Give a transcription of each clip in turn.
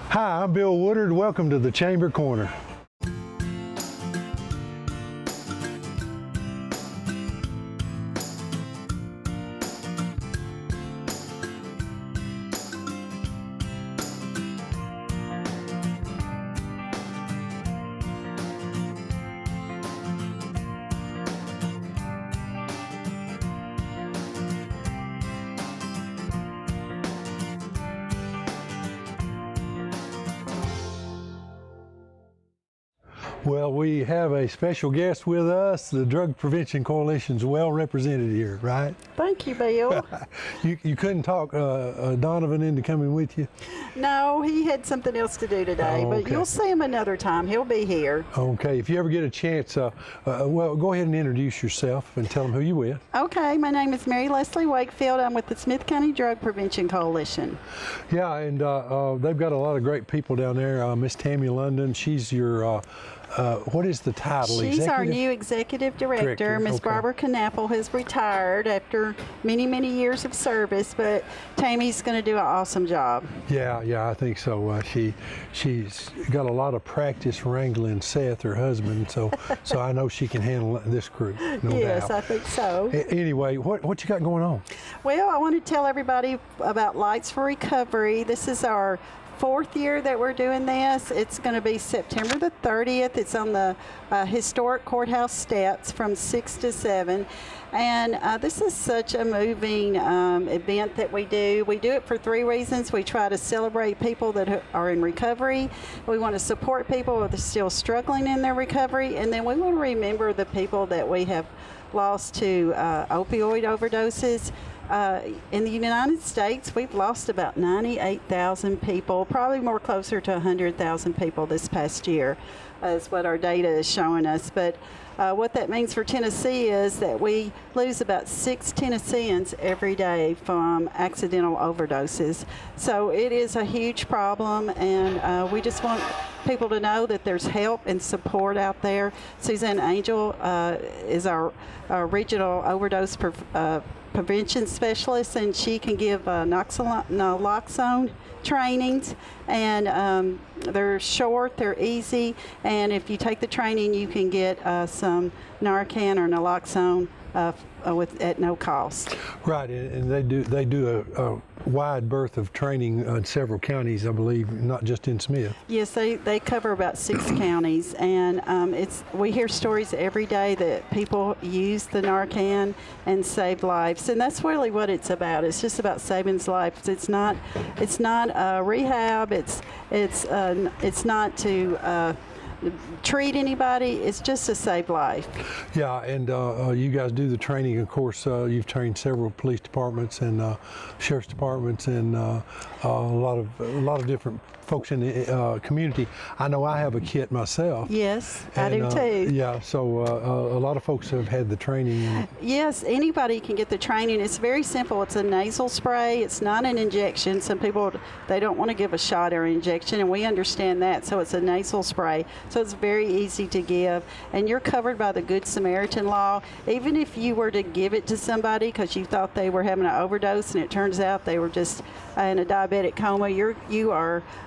Hi, I'm Bill Woodard. Welcome to the Chamber Corner. Well, we have a special guest with us. The Drug Prevention Coalition's well represented here, right? Thank you, Bill. You couldn't talk Donovan into coming with you? No, he had something else to do today, Oh, but okay. you'll see him another time. He'll be here. Okay, if you ever get a chance, well, go ahead and introduce yourself and tell them who you're with. Okay, my name is Mary Leslie Wakefield. I'm with the Smith County Drug Prevention Coalition. Yeah, and they've got a lot of great people down there. Miss Tammy London, she's your, what is the title? She's our new executive director. Miss Okay. Barbara Knappel has retired after many, many years of service, but Tammy's going to do an awesome job. Yeah, I think so. She's got a lot of practice wrangling Seth, her husband, so I know she can handle this group, no Yes, doubt. I think so. Anyway, what you got going on? Well, I want to tell everybody about Lights for Recovery. This is our 4th year that we're doing this. It's going to be September the 30th. It's on the historic courthouse steps from 6 to 7. And this is such a moving event that we do. We do it for 3 reasons. We try to celebrate people that are in recovery. We want to support people that are still struggling in their recovery. And then we want to remember the people that we have lost to opioid overdoses. In the United States, we've lost about 98,000 people, probably more closer to 100,000 people this past year, is what our data is showing us. But what that means for Tennessee is that we lose about 6 Tennesseans every day from accidental overdoses. So it is a huge problem, and we just want people to know that there's help and support out there. Suzanne Angel is our regional overdose prevention specialist, and she can give naloxone trainings, and they're short, they're easy, and if you take the training, you can get some Narcan or naloxone at no cost. Right, and they do a wide berth of training in several counties, I believe, not just in Smith. Yes, they cover about 6 counties, and we hear stories every day that people use the Narcan and save lives, and that's really what it's about. It's just about saving lives. It's not rehab. It's not to treat anybody. It's just to save life. Yeah, and you guys do the training. Of course, you've trained several police departments and sheriff's departments and a lot of different folks in the community. I know I have a kit myself. Yes, and, I do too. Yeah, so a lot of folks have had the training. Yes, anybody can get the training. It's very simple. It's a nasal spray. It's not an injection. Some people, they don't want to give a shot or injection, and we understand that. So it's a nasal spray. So it's very easy to give, and you're covered by the Good Samaritan law. Even if you were to give it to somebody because you thought they were having an overdose and it turns out they were just in a diabetic coma,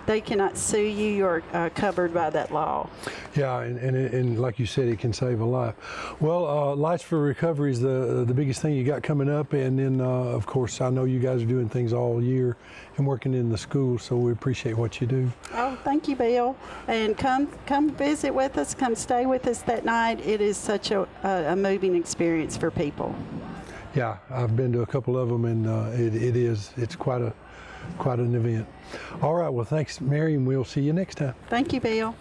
they cannot sue you. You're covered by that law. Yeah, and like you said, it can save a life. Well, Lights for Recovery is the biggest thing you got coming up, and then of course I know you guys are doing things all year and working in the schools, so we appreciate what you do. Oh, thank you, Bill. And come visit with us. Come stay with us that night. It is such a moving experience for people. Yeah, I've been to a couple of them, and it's quite an event. All right, well, thanks, Mary, and we'll see you next time. Thank you, Bill.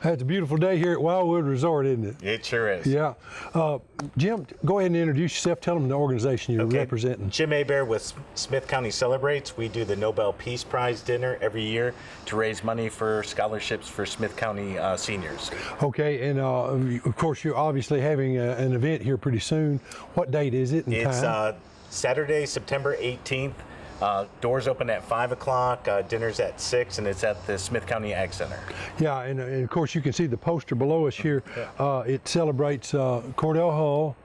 It's a beautiful day here at Wildwood Resort, isn't it? It sure is. Yeah. Jim, go ahead and introduce yourself. Tell them the organization you're representing. Jim Hebert with Smith County Celebrates. We do the Nobel Peace Prize dinner every year to raise money for scholarships for Smith County seniors. Okay, and of course you're obviously having an event here pretty soon. What date is it and time? It's Saturday, September 18th. Doors open at 5 o'clock, dinner's at 6, and it's at the Smith County Ag Center. Yeah, and of course you can see the poster below us here. Yeah. It celebrates Cordell Hull,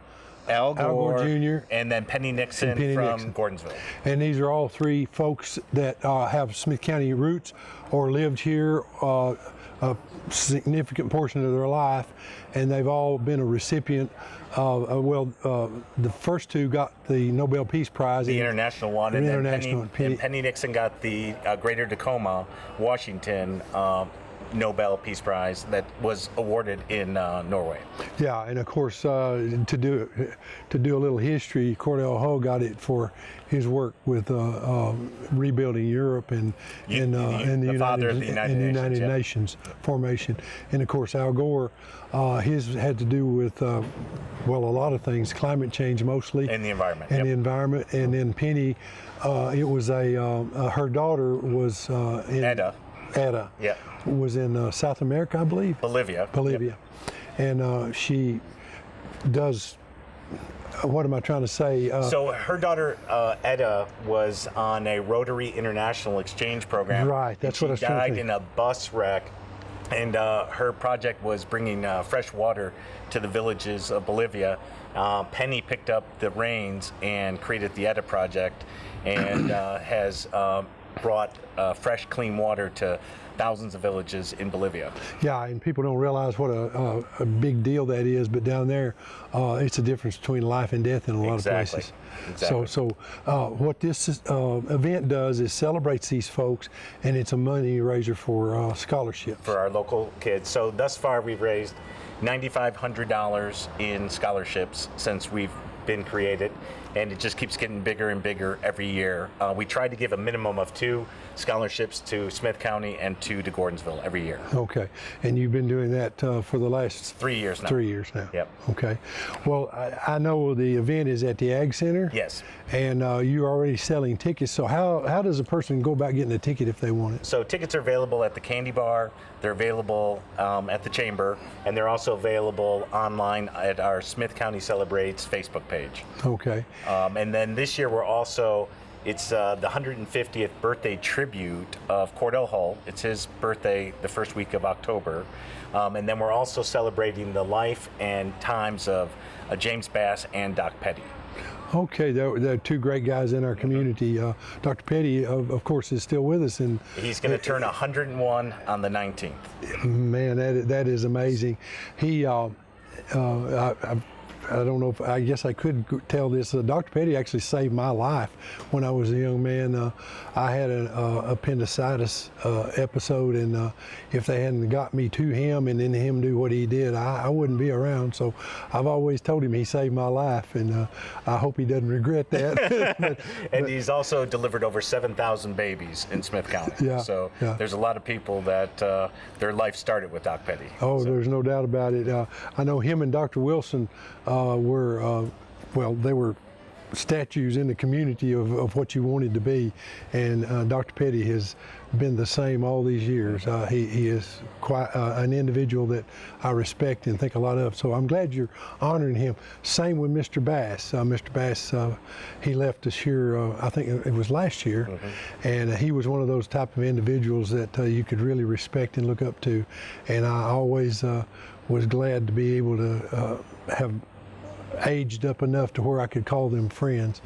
Al Gore Jr., and then Penny Nixon Penny from Nixon. Gordonsville. And these are all three folks that have Smith County roots or lived here a significant portion of their life, and they've all been a recipient of, the first two got the Nobel Peace Prize. The international one, and international, then Penny Nixon got the Greater Tacoma, Washington Nobel Peace Prize that was awarded in Norway. Yeah, and of course, to do a little history, Cordell Hull got it for his work with rebuilding Europe and the United Nations formation. And of course, Al Gore, his had to do with a lot of things, climate change mostly, and the environment. And the environment. And then Penny, it was her daughter was in Etta. Yeah. Was in South America, I believe. Bolivia. Yep. And she does, what am I trying to say? So her daughter, Etta, was on a Rotary International Exchange program. Right, that's what I was trying to She died think. in a bus wreck, and her project was bringing fresh water to the villages of Bolivia. Penny picked up the reins and created the Etta project, and has brought fresh, clean water to thousands of villages in Bolivia. Yeah, and people don't realize what a big deal that is, but down there, it's a difference between life and death in a lot of places. Exactly. So what this event does is celebrates these folks, and it's a money raiser for scholarships. For our local kids. So thus far, we've raised $9,500 in scholarships since we've been created, and it just keeps getting bigger and bigger every year. We try to give a minimum of 2 scholarships to Smith County and 2 to Gordonsville every year. Okay, and you've been doing that for the last 3 years now. 3 years now. Yep. Okay. Well, I know the event is at the Ag Center. Yes. And you're already selling tickets. So how does a person go about getting a ticket if they want it? So tickets are available at the Candy Bar. They're available at the Chamber, and they're also available online at our Smith County Celebrates Facebook page. Okay. And then this year it's the 150th birthday tribute of Cordell Hull. It's his birthday the first week of October. And then we're also celebrating the life and times of James Bass and Doc Petty. Okay, they're two great guys in our community. Dr. Petty, of course, is still with us, and he's going to turn 101 on the 19th. Man, that is amazing. He, I don't know if, I guess I could tell this. Dr. Petty actually saved my life when I was a young man. I had an appendicitis episode, and if they hadn't got me to him and then him do what he did, I wouldn't be around. So I've always told him he saved my life, and I hope he doesn't regret that. And he's also delivered over 7,000 babies in Smith County. Yeah, so yeah. There's a lot of people that their life started with Doc Petty. Oh, so. There's no doubt about it. I know him and Dr. Wilson they were statues in the community of what you wanted to be, and Dr. Petty has been the same all these years. He is quite an individual that I respect and think a lot of, so I'm glad you're honoring him. Same with Mr. Bass. Mr. Bass, he left us here, I think it was last year, and he was one of those type of individuals that you could really respect and look up to, and I always was glad to be able to have aged up enough to where I could call them friends,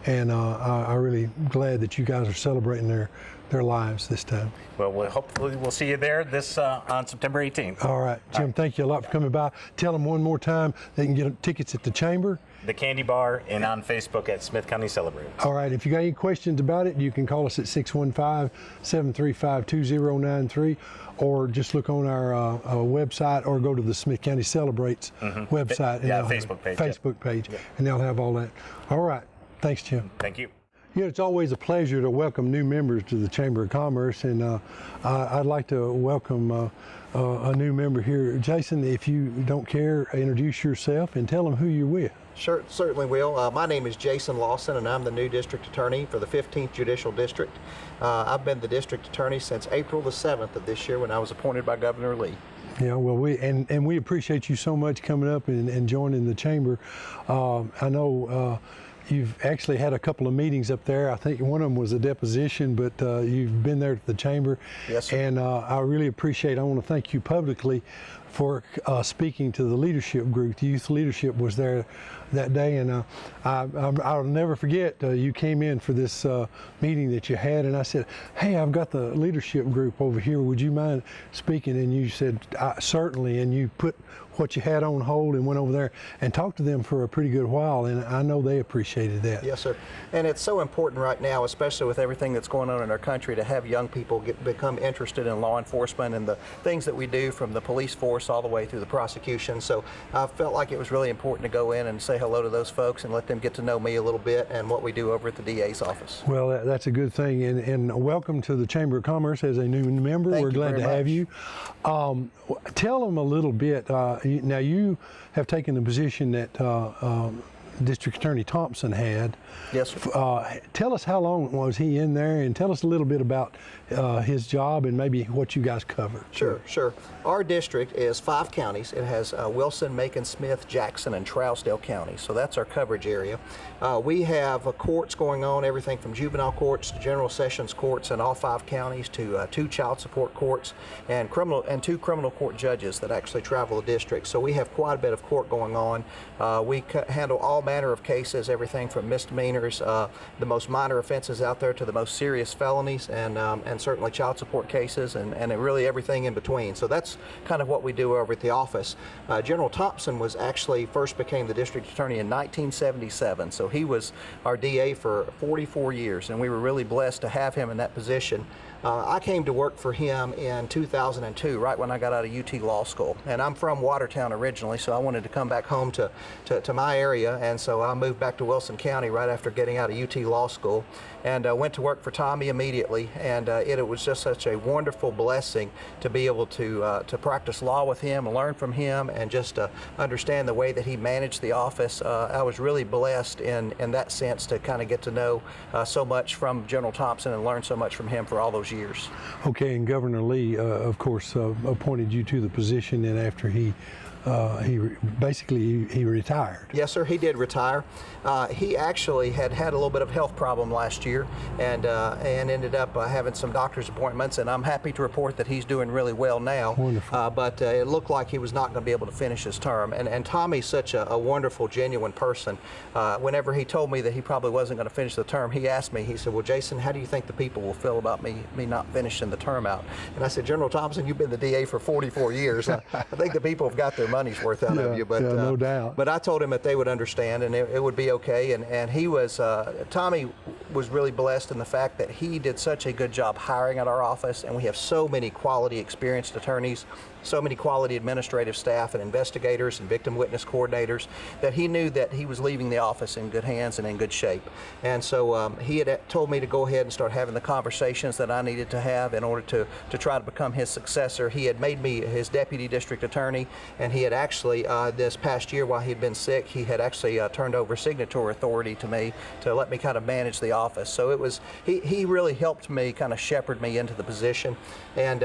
and I'm really glad that you guys are celebrating their lives this time. Well, hopefully we'll see you there on September 18th. All right, Jim, thank you a lot for coming by. Tell them one more time they can get tickets at the Chamber, the Candy Bar, and on Facebook at Smith County Celebrates. All right, if you got any questions about it, you can call us at 615-735-2093, or just look on our website, or go to the Smith County Celebrates website. And Facebook page, and they'll have all that. All right, thanks, Jim. Thank you. You know, it's always a pleasure to welcome new members to the Chamber of Commerce, and I'd like to welcome a new member here. Jason, if you don't care, introduce yourself and tell them who you're with. Sure, certainly will. My name is Jason Lawson, and I'm the new district attorney for the 15th Judicial District. I've been the district attorney since April the 7th of this year, when I was appointed by Governor Lee. Yeah, well, we appreciate you so much coming up and joining the chamber. I know you've actually had a couple of meetings up there. I think one of them was a deposition, but you've been there at the chamber. Yes, sir. And I really appreciate, I want to thank you publicly for speaking to the leadership group. The youth leadership was there that day, and I'll never forget you came in for this meeting that you had, and I said, "Hey, I've got the leadership group over here. Would you mind speaking?" And you said, "Certainly," and you put what you had on hold and went over there and talked to them for a pretty good while, and I know they appreciated that. Yes, sir. And it's so important right now, especially with everything that's going on in our country, to have young people become interested in law enforcement and the things that we do, from the police force all the way through the prosecution. So I felt like it was really important to go in and say hello to those folks and let them get to know me a little bit and what we do over at the DA's office. Well, that's a good thing, and welcome to the Chamber of Commerce as a new member. Thank We're you glad very to have much. you. Tell them a little bit. Now, you have taken the position that District Attorney Thompson had. Yes, sir. Tell us, how long was he in there, and tell us a little bit about his job and maybe what you guys covered. Sure, sure. Our district is 5 counties. It has Wilson, Macon, Smith, Jackson, and Trousdale counties. So that's our coverage area. We have courts going on, everything from juvenile courts to general sessions courts in all 5 counties, to 2 child support courts and 2 criminal court judges that actually travel the district. So we have quite a bit of court going on. We handle all manner of cases, everything from misdemeanors, the most minor offenses out there, to the most serious felonies, and certainly child support cases, and really everything in between. So that's kind of what we do over at the office. General Thompson first became the district attorney in 1977, so he was our DA for 44 years, and we were really blessed to have him in that position. I came to work for him in 2002, right when I got out of UT Law School. And I'm from Watertown originally, so I wanted to come back home to my area, and so I moved back to Wilson County right after getting out of UT Law School, and went to work for Tommy immediately. And it was just such a wonderful blessing to be able to practice law with him, learn from him, and just understand the way that he managed the office. I was really blessed in that sense to kind of get to know so much from General Thompson and learn so much from him for all those years. Okay, and Governor Lee, of course, appointed you to the position, and after he retired. Yes, sir, he did retire. He actually had a little bit of health problem last year, and ended up having some doctor's appointments, and I'm happy to report that he's doing really well now. Wonderful. But it looked like he was not going to be able to finish his term. And Tommy's such a wonderful, genuine person. Whenever he told me that he probably wasn't going to finish the term, he asked me, he said, "Well, Jason, how do you think the people will feel about me not finishing the term out?" And I said, "General Thompson, you've been the DA for 44 years. I think the people have got their money's worth out of you." But no doubt. But I told him that they would understand, and it would be okay. And he was, Tommy was really blessed in the fact that he did such a good job hiring at our office, and we have so many quality, experienced attorneys, so many quality administrative staff and investigators and victim witness coordinators, that he knew that he was leaving the office in good hands and in good shape. And so he had told me to go ahead and start having the conversations that I needed to have in order to try to become his successor. He had made me his deputy district attorney, and he had actually, this past year while he'd been sick, he had actually turned over signatory authority to me to let me kind of manage the office. So it was, he really helped me kind of shepherd me into the position, and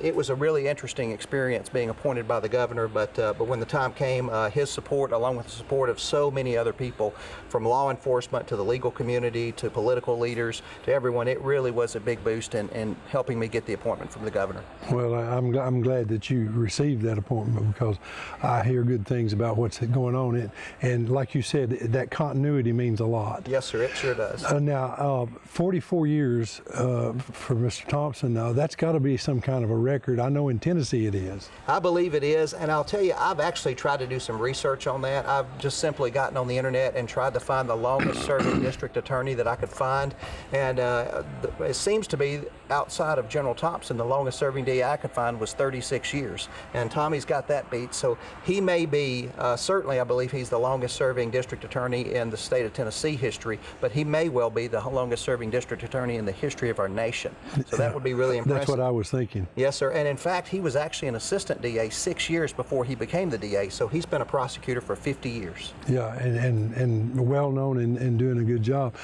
it was a really interesting experience being appointed by the governor, but when the time came, his support, along with the support of so many other people, from law enforcement to the legal community to political leaders to everyone, it really was a big boost in helping me get the appointment from the governor. Well, I'm glad that you received that appointment, because I hear good things about what's going on, and like you said, that continuity means a lot. Yes, sir, it sure does. Now, 44 years for Mr. Thompson, that's got to be some kind of a record. I know in Tennessee it is. I believe it is, and I'll tell you, I've actually tried to do some research on that. I've just simply gotten on the internet and tried to find the longest serving district attorney that I could find, and it seems to be, outside of General Thompson, the longest serving DA I could find was 36 years, and Tommy's got that beat. So he may be, certainly I believe he's the longest serving district attorney in the state of Tennessee history, but he may well be the longest serving district attorney in the history of our nation. So that would be really impressive. That's what I was thinking. Yes, sir, and in fact, he was actually an assistant DA 6 years before he became the DA, so he's been a prosecutor for 50 years. Yeah, and well known and doing a good job.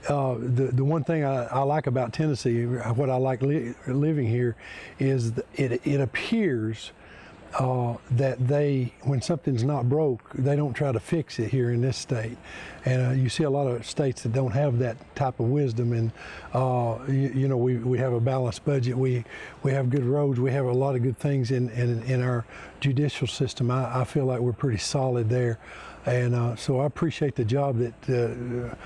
The one thing I like about Tennessee, what I like living here, is it appears that when something's not broke, they don't try to fix it here in this state. And you see a lot of states that don't have that type of wisdom, and we have a balanced budget, we have good roads, we have a lot of good things in our judicial system. I feel like we're pretty solid there. And so I appreciate the job that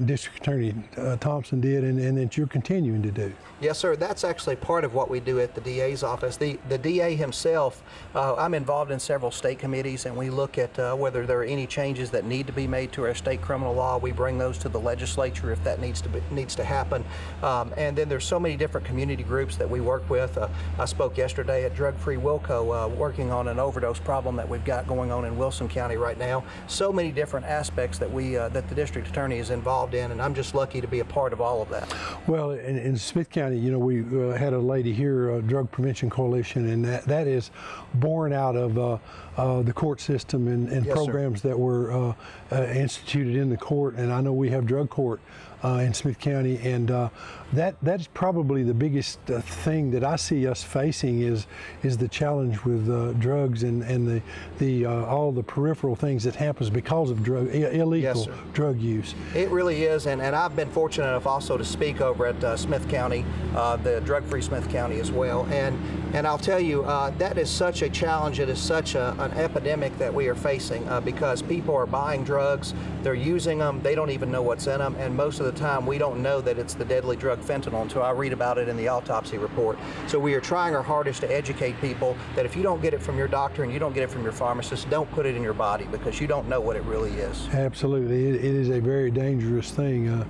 District Attorney Thompson did, and that you're continuing to do. Yes, sir. That's actually part of what we do at the DA's office. The DA himself, I'm involved in several state committees, and we look at whether there are any changes that need to be made to our state criminal law. We bring those to the legislature if that needs to happen. And then there's so many different community groups that we work with. I spoke yesterday at Drug Free Wilco, working on an overdose problem that we've got going on in Wilson County right now. So many different aspects that that the district attorney is involved in, and I'm just lucky to be a part of all of that. Well, in Smith County, we had a lady here, Drug Prevention Coalition, and that is born out of the court system and Yes, programs that were instituted in the court. And I know we have drug court in Smith County, and that's probably the biggest thing that I see us facing is the challenge with drugs and the all the peripheral things that happens because of illegal Yes, drug use. It really is, and I've been fortunate enough also to speak over at Smith County, the drug-free Smith County as well. And I'll tell you, that is such a challenge. It is such an epidemic that we are facing because people are buying drugs, they're using them, they don't even know what's in them, and most of the time we don't know that it's the deadly drug fentanyl until I read about it in the autopsy report. So we are trying our hardest to educate people that if you don't get it from your doctor and you don't get it from your pharmacist, don't put it in your body because you don't know what it really is. Absolutely, it is a very dangerous thing.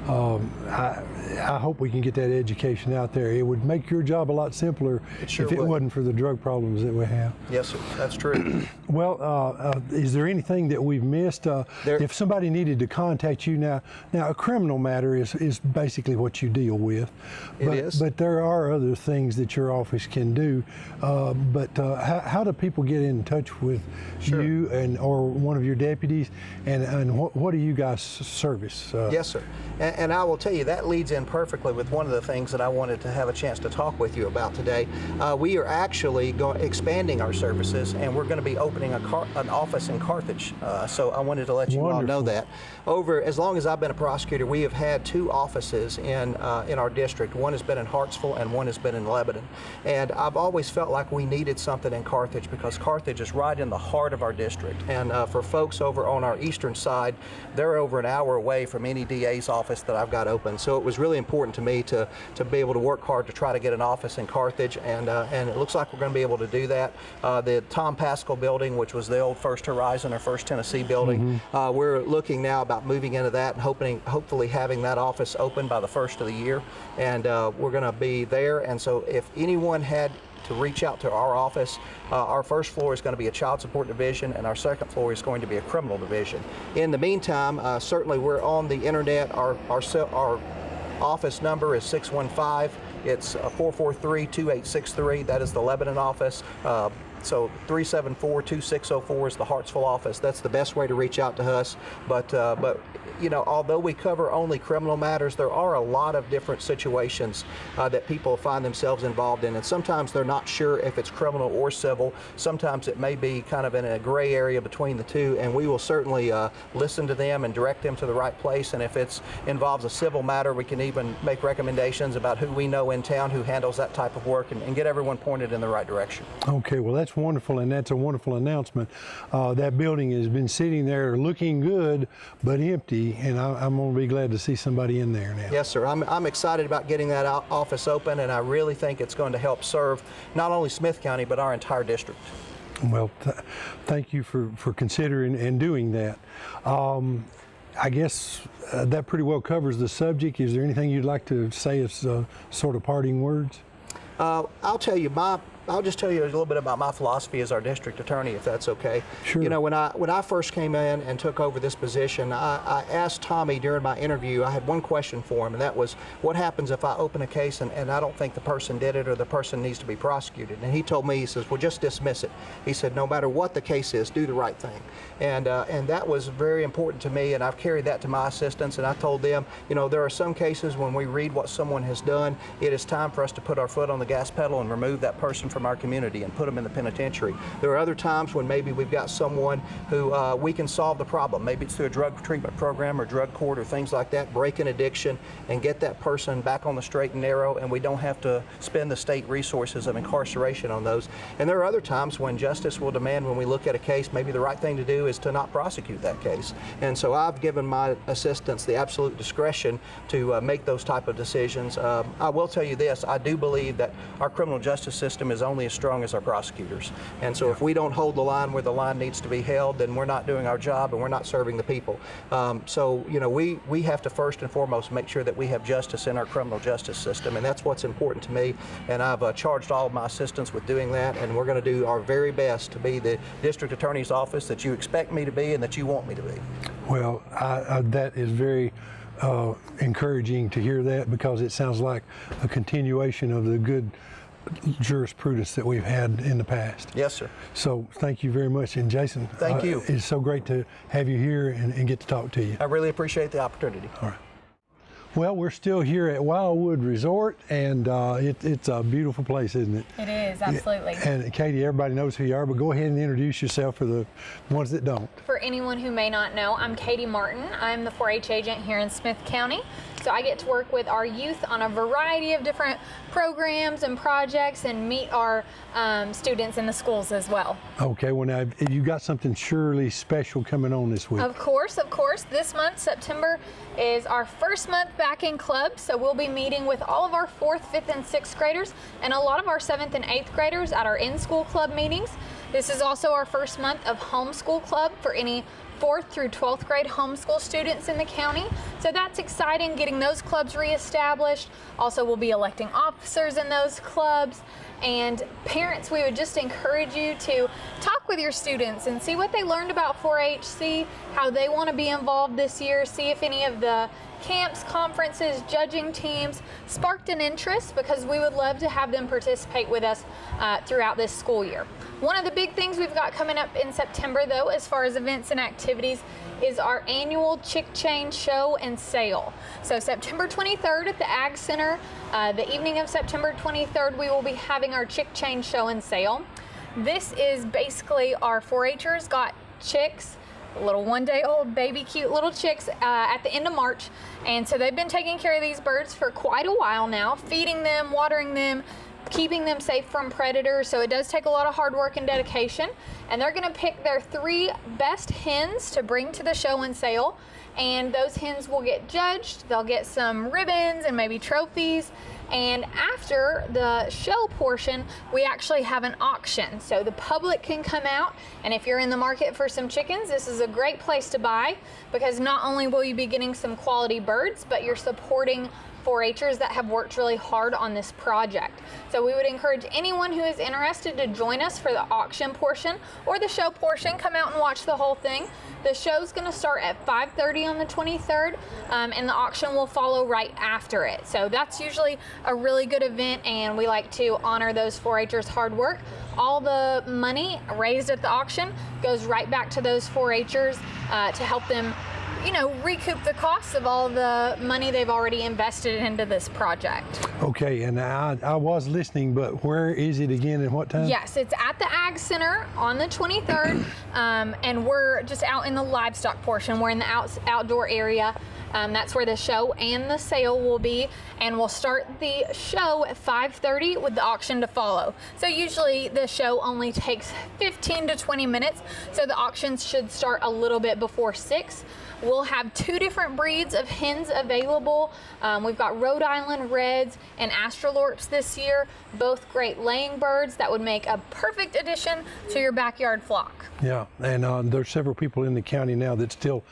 I hope we can get that education out there. It would make your job a lot simpler if it wasn't for the drug problems that we have. Yes, sir, that's true. Well, is there anything that we've missed? If somebody needed to contact you now a criminal matter is basically what you deal with. But there are other things that your office can do. How do people get in touch with you or one of your deputies, and what do you guys service? Yes, sir. And I will tell you, that leads in perfectly with one of the things that I wanted to have a chance to talk with you about today. We are actually expanding our services, and we're going to be opening an office in Carthage. So I wanted to let you all know that. As long as I've been a prosecutor, we have had 2 offices in our district. One has been in Hartsville and one has been in Lebanon. And I've always felt like we needed something in Carthage because Carthage is right in the heart of our district. And for folks over on our eastern side, they're over an hour away from any DA's office that I've got open. So it was really important to me to be able to work hard to try to get an office in Carthage, and it looks like we're going to be able to do that. The Tom Pascal building, which was the old First Horizon or First Tennessee building, we're looking now about moving into that and hopefully having that office open by the first of the year, and we're going to be there. And so if anyone had to reach out to our office, our first floor is going to be a child support division, and our second floor is going to be a criminal division. In the meantime, certainly we're on the internet. Our office number is 615. It's 443-2863. That is the Lebanon office. So 374-2604 is the Hartsville office. That's the best way to reach out to us. But although we cover only criminal matters, there are a lot of different situations that people find themselves involved in, and sometimes they're not sure if it's criminal or civil. Sometimes it may be kind of in a gray area between the two, and we will certainly listen to them and direct them to the right place. And if it involves a civil matter, we can even make recommendations about who we know in town who handles that type of work and get everyone pointed in the right direction. Okay, well, that's wonderful, and that's a wonderful announcement. That building has been sitting there looking good but empty, and I'm going to be glad to see somebody in there now. Yes, sir. I'm excited about getting that office open, and I really think it's going to help serve not only Smith County but our entire district. Well, thank you for considering and doing that. I guess that pretty well covers the subject. Is there anything you'd like to say as sort of parting words? I'll just tell you a little bit about my philosophy as our district attorney, if that's okay. Sure. When I first came in and took over this position, I asked Tommy during my interview, I had one question for him, and that was, what happens if I open a case and I don't think the person did it or the person needs to be prosecuted? And he told me, he says, well, just dismiss it. He said, no matter what the case is, do the right thing. And that was very important to me, and I've carried that to my assistants, and I told them, there are some cases when we read what someone has done, it is time for us to put our foot on the gas pedal and remove that person from from our community and put them in the penitentiary. There are other times when maybe we've got someone who we can solve the problem. Maybe it's through a drug treatment program or drug court or things like that, break an addiction and get that person back on the straight and narrow, and we don't have to spend the state resources of incarceration on those. And there are other times when justice will demand, when we look at a case, maybe the right thing to do is to not prosecute that case. And so I've given my assistants the absolute discretion to make those type of decisions. I will tell you this, I do believe that our criminal justice system is only as strong as our prosecutors. And so if we don't hold the line where the line needs to be held, then we're not doing our job and we're not serving the people. So, you know, we have to first and foremost make sure that we have justice in our criminal justice system, and that's what's important to me. And I've charged all of my assistants with doing that, and we're going to do our very best to be the district attorney's office that you expect me to be and that you want me to be. Well, that is very encouraging to hear that, because it sounds like a continuation of the good jurisprudence that we've had in the past. Yes, sir. So thank you very much. And Jason, thank you. It's so great to have you here and get to talk to you. I really appreciate the opportunity. All right. Well, we're still here at Wildwood Resort, and it's a beautiful place, isn't it? It is, absolutely. And Katie, everybody knows who you are, but go ahead and introduce yourself for the ones that don't. For anyone who may not know, I'm Katie Martin. I'm the 4-H agent here in Smith County. So I get to work with our youth on a variety of different programs and projects and meet our students in the schools as well. Okay, well now, you got something surely special coming on this week. Of course. This month, September, is our first month back in club. So we'll be meeting with all of our 4th, 5th, and 6th graders and a lot of our 7th and 8th graders at our in-school club meetings. This is also our first month of homeschool club for any 4th through 12th grade homeschool students in the county. So that's exciting, getting those clubs reestablished. Also, we'll be electing officers in those clubs. And parents, we would just encourage you to talk with your students and see what they learned about 4-H, see how they want to be involved this year, see if any of the camps, conferences, judging teams sparked an interest, because we would love to have them participate with us throughout this school year. One of the big things we've got coming up in September, though, as far as events and activities, is our annual Chick Chain Show and Sale. So September 23rd at the Ag Center, the evening of September 23rd, we will be having our Chick Chain Show and Sale. This is basically our 4-Hers got chicks, little 1-day-old baby cute little chicks at the end of March, and so they've been taking care of these birds for quite a while now, feeding them, watering them, keeping them safe from predators. So it does take a lot of hard work and dedication, and they're going to pick their 3 best hens to bring to the show and sale, and those hens will get judged. They'll get some ribbons and maybe trophies. And after the show portion, we actually have an auction. So the public can come out, and if you're in the market for some chickens, this is a great place to buy, because not only will you be getting some quality birds, but you're supporting 4-Hers that have worked really hard on this project. So we would encourage anyone who is interested to join us for the auction portion or the show portion. Come out and watch the whole thing. The show's going to start at 5:30 on the 23rd, and the auction will follow right after it. So that's usually a really good event, and we like to honor those 4-Hers' hard work. All the money raised at the auction goes right back to those 4-Hers to help them, you know, recoup the costs of all the money they've already invested into this project. Okay, and I was listening, but where is it again and what time? Yes, it's at the Ag Center on the 23rd, and we're just out in the livestock portion. We're in the outdoor area. That's where the show and the sale will be, and we'll start the show at 5:30 with the auction to follow. So usually the show only takes 15 to 20 minutes, so the auctions should start a little bit before 6. We'll have 2 different breeds of hens available. We've got Rhode Island Reds and Astralorps this year, both great laying birds that would make a perfect addition to your backyard flock. Yeah, and there's several people in the county now that still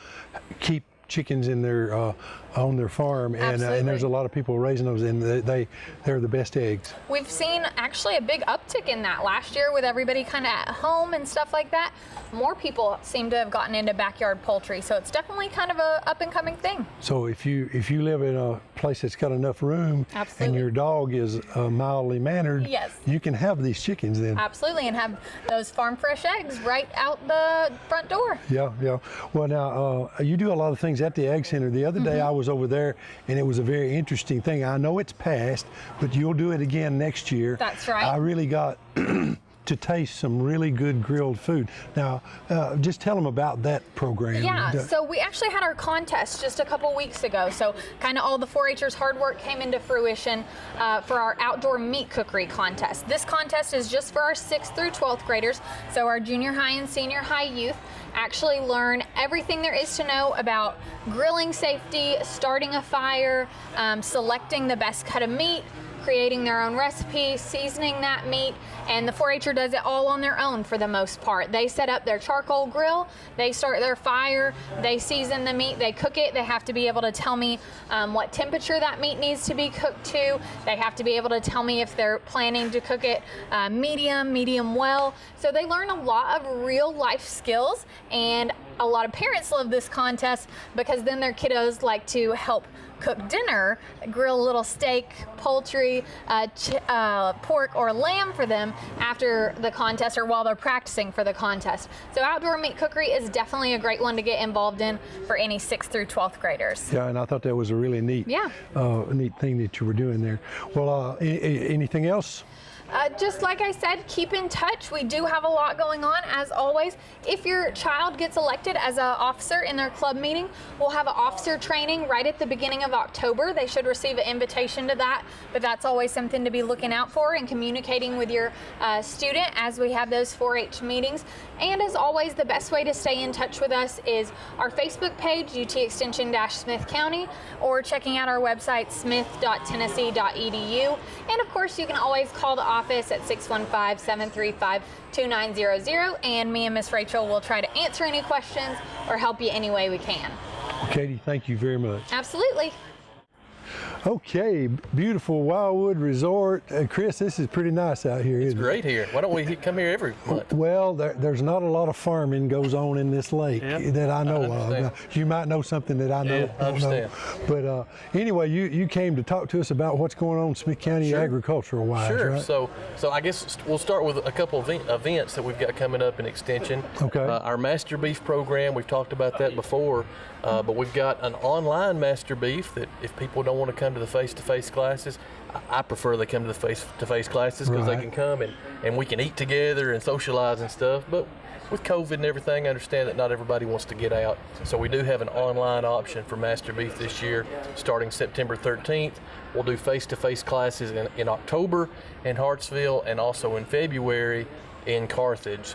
keep chickens in their on their farm, and there's a lot of people raising those, and they're the best eggs. We've seen actually a big uptick in that last year with everybody kind of at home and stuff like that. More people seem to have gotten into backyard poultry, so it's definitely kind of a up and coming thing. So if you live in a place that's got enough room and Absolutely. your dog is mildly mannered, Yes. you can have these chickens then. Absolutely, and have those farm fresh eggs right out the front door. Yeah, yeah. Well, now, you do a lot of things at the Ag Center. The other day I was over there, and it was a very interesting thing. I know it's past, but you'll do it again next year. That's right. I really got to taste some really good grilled food. Now, just tell them about that program. Yeah, so we actually had our contest just a couple weeks ago. So kind of all the 4-H'ers hard work came into fruition for our outdoor meat cookery contest. This contest is just for our 6th through 12th graders. So our junior high and senior high youth actually learn everything there is to know about grilling safety, starting a fire, selecting the best cut of meat, creating their own recipe, seasoning that meat, and the 4-H'er does it all on their own for the most part. They set up their charcoal grill, they start their fire, they season the meat, they cook it. They have to be able to tell me what temperature that meat needs to be cooked to. They have to be able to tell me if they're planning to cook it medium well. So they learn a lot of real life skills, and a lot of parents love this contest because then their kiddos like to help cook dinner, grill a little steak, poultry, pork or lamb for them after the contest or while they're practicing for the contest. So outdoor meat cookery is definitely a great one to get involved in for any 6th through 12th graders. Yeah, and I thought that was a really neat, Yeah. neat thing that you were doing there. Well, anything else? Just like I said, keep in touch. We do have a lot going on, as always. If your child gets elected as an officer in their club meeting, we'll have an officer training right at the beginning of October. They should receive an invitation to that, but that's always something to be looking out for and communicating with your student as we have those 4-H meetings. And as always, the best way to stay in touch with us is our Facebook page, UT Extension-Smith County, or checking out our website, smith.tennessee.edu. And of course, you can always call the office at 615-735-2900, and me and Miss Rachel will try to answer any questions or help you any way we can. Katie, thank you very much. Absolutely. Okay, beautiful Wildwood Resort. Chris, this is pretty nice out here, It's isn't great here. Why don't we come here every month? it? Well, there's not a lot of farming goes on in this lake that I know of. understand. Now, you might know something that I know, Yeah, I don't know. understand. But anyway, you came to talk to us about what's going on Smith County Sure. agricultural-wise, Sure. right? So I guess we'll start with a couple of events that we've got coming up in Extension. Okay. Our Master Beef program, we've talked about that before, but we've got an online Master Beef that if people don't want to come to the face-to-face classes, I prefer they come to the face-to-face classes because Right. they can come and we can eat together and socialize and stuff. But with COVID and everything, I understand that not everybody wants to get out. So we do have an online option for Master Beef this year, starting September 13th. We'll do face-to-face classes in October in Hartsville and also in February in Carthage.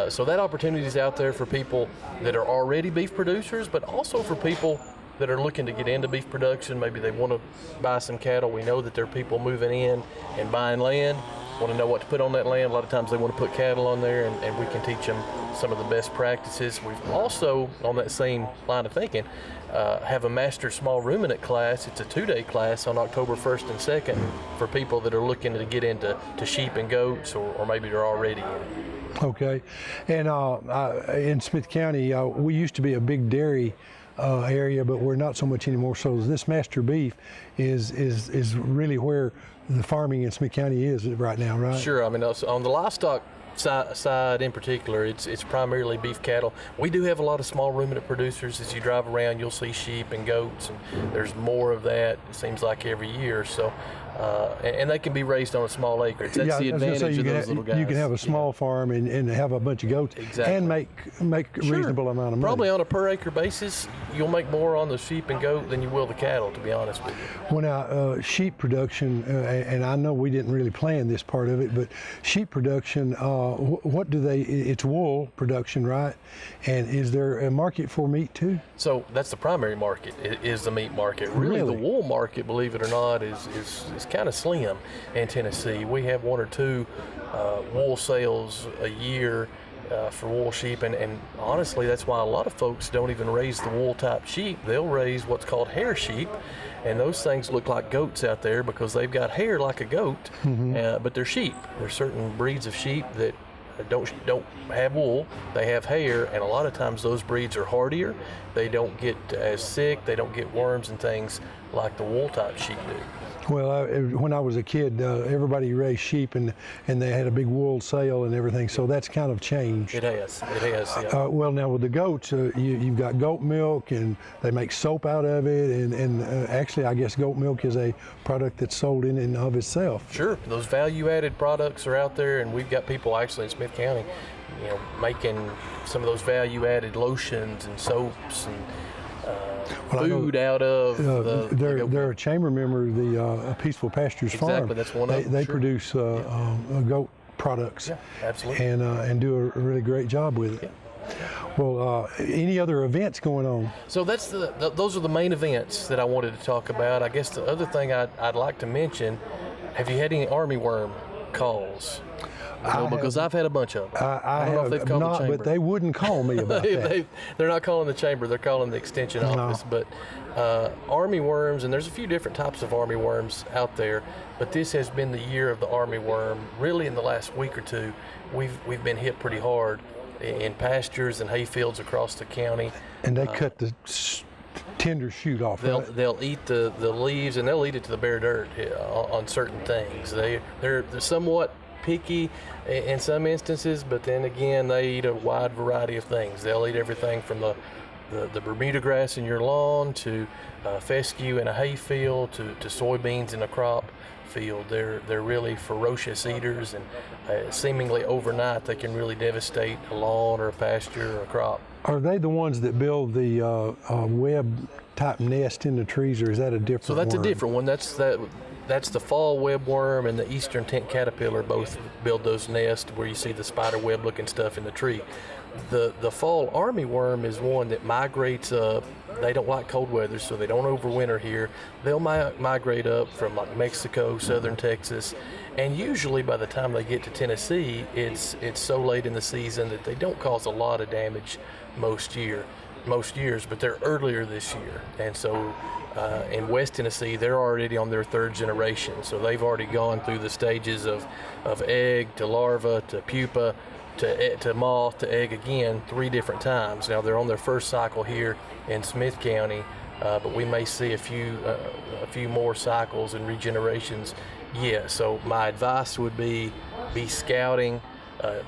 So that opportunity is out there for people that are already beef producers, but also for people that are looking to get into beef production. Maybe they want to buy some cattle. We know that there are people moving in and buying land, want to know what to put on that land. A lot of times they want to put cattle on there, and we can teach them some of the best practices. We've also, on that same line of thinking, have a Master Small Ruminant class. It's a 2-day class on October 1st and 2nd for people that are looking to get into sheep and goats, or maybe they're already in. Okay. And in Smith County, we used to be a big dairy area, but we're not so much anymore. So this Master Beef is really where the farming in Smith County is right now, right? Sure. I mean, on the livestock side in particular, it's primarily beef cattle. We do have a lot of small ruminant producers. As you drive around, you'll see sheep and goats, and there's more of that, it seems like, every year. So, and they can be raised on a small acreage. That's the I was gonna advantage say, of those little guys. you can have a small farm and have a bunch of goats Exactly. and make a Sure. reasonable amount of money. Probably on a per acre basis, you'll make more on the sheep and goat than you will the cattle, to be honest with you. Well, now, sheep production, and I know we didn't really plan this part of it, but sheep production, what do they, it's wool production, right? And is there a market for meat too? So that's the primary market, is the meat market. Really, Really? the wool market, believe it or not, is kind of slim in Tennessee. We have 1 or 2 wool sales a year for wool sheep, and honestly, that's why a lot of folks don't even raise the wool type sheep. They'll raise what's called hair sheep, and those things look like goats out there because they've got hair like a goat, but they're sheep. There's certain breeds of sheep that don't have wool, they have hair, and a lot of times those breeds are hardier. They don't get as sick, they don't get worms and things like the wool type sheep do. Well, when I was a kid, everybody raised sheep, and they had a big wool sale and everything. So that's kind of changed. It has. Yeah. Well, now with the goats, you've got goat milk, and they make soap out of it. And actually, I guess goat milk is a product that's sold in and of itself. Sure, those value-added products are out there, and we've got people actually in Smith County, making some of those value-added lotions and soaps and food out of they're a chamber member of the Peaceful Pastures Farm. Exactly, that's one of them. They produce goat products. Yeah, absolutely. And do a really great job with it. Yeah. Well, any other events going on? So that's those are the main events that I wanted to talk about. I guess the other thing I'd like to mention, have you had any army worm calls? Because I've had a bunch of them. I don't know have if they've called the not, chamber. but they wouldn't call me about that. They're not calling the chamber, they're calling the extension office. But army worms, and there's a few different types of army worms out there, but this has been the year of the army worm. Really in the last week or two, we've been hit pretty hard in pastures and hay fields across the county. And they cut the tender shoot off. They'll eat the leaves, and they'll eat it to the bare dirt on certain things. They're somewhat picky in some instances, but then again, they eat a wide variety of things. They'll eat everything from the Bermuda grass in your lawn to fescue in a hay field to soybeans in a crop field. They're really ferocious eaters, and seemingly overnight they can really devastate a lawn or a pasture or a crop. Are they the ones that build the web type nest in the trees, or is that a different So that's worm? a different one. That's the fall webworm and the eastern tent caterpillar both build those nests where you see the spider web looking stuff in the tree. The fall army worm is one that migrates up. They don't like cold weather, so they don't overwinter here. They'll migrate up from like Mexico, southern Texas, and usually by the time they get to Tennessee, it's so late in the season that they don't cause a lot of damage most years, but they're earlier this year. And so in West Tennessee, they're already on their third generation. So they've already gone through the stages of egg to larva to pupa to moth to egg again 3 different times. Now they're on their first cycle here in Smith County, but we may see a few more cycles and regenerations. Yeah, so my advice would be scouting,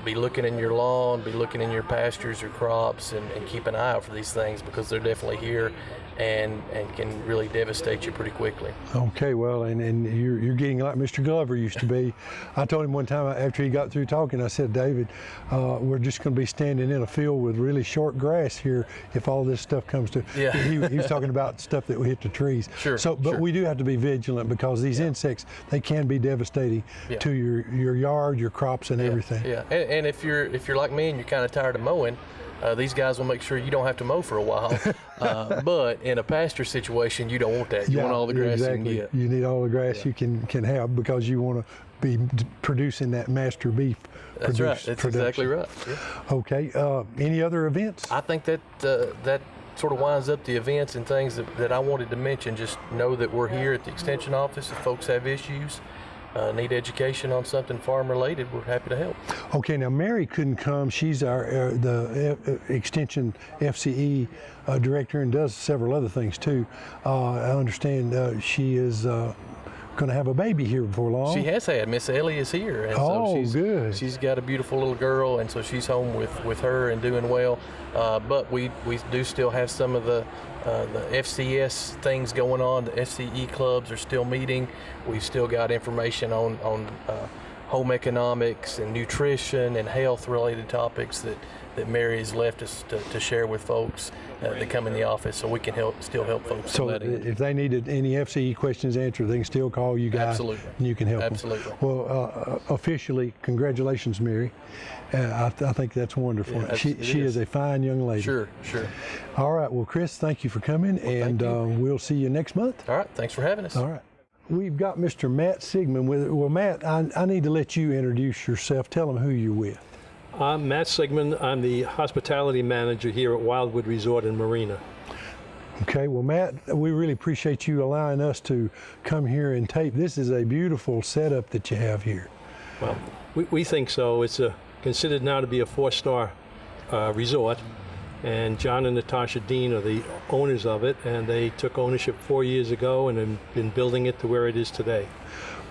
be looking in your lawn, be looking in your pastures, your crops, and keep an eye out for these things because they're definitely here and can really devastate you pretty quickly. Okay, well, and you're getting like Mr. Glover used to be. I told him one time after he got through talking, I said, David, we're just going to be standing in a field with really short grass here if all this stuff comes to. Yeah. He was talking about stuff that will hit the trees. Sure. So, but we do have to be vigilant because these insects, they can be devastating to your yard, your crops, and everything. Yeah, and if you're like me and you're kind of tired of mowing, these guys will make sure you don't have to mow for a while. But in a pasture situation, you don't want that. You want all the grass you can get. You need all the grass you can have because you want to be producing that master beef. That's right. That's exactly right. Yeah. Okay. Any other events? I think that that sort of winds up the events and things that I wanted to mention. Just know that we're here at the Extension office. If folks have issues, need education on something farm related, we're happy to help. Okay, now Mary couldn't come. She's the Extension FCE director and does several other things too. I understand she is going to have a baby here before long. She has had. Miss Ellie is here. And so good. She's got a beautiful little girl, and so she's home with her and doing well. But we do still have some of the FCS things going on. The FCE clubs are still meeting. We've still got information on home economics and nutrition and health related topics that Mary has left us to share with folks that come in the office, so we can still help folks. So if they needed any FCE questions answered, they can still call you guys. Absolutely. And you can help Absolutely. them. Well, officially, congratulations, Mary. I think that's wonderful. Yeah, she is a fine young lady. Sure. All right. Well, Chris, thank you for coming, and we'll see you next month. All right. Thanks for having us. All right. We've got Mr. Matt Sigmund with it. Well, Matt, I need to let you introduce yourself. Tell them who you're with. I'm Matt Sigmund. I'm the hospitality manager here at Wildwood Resort and Marina. Okay, well, Matt, we really appreciate you allowing us to come here and tape. This is a beautiful setup that you have here. Well, we think so. It's a considered now to be a 4-star resort. And John and Natasha Dean are the owners of it, and they took ownership 4 years ago and have been building it to where it is today.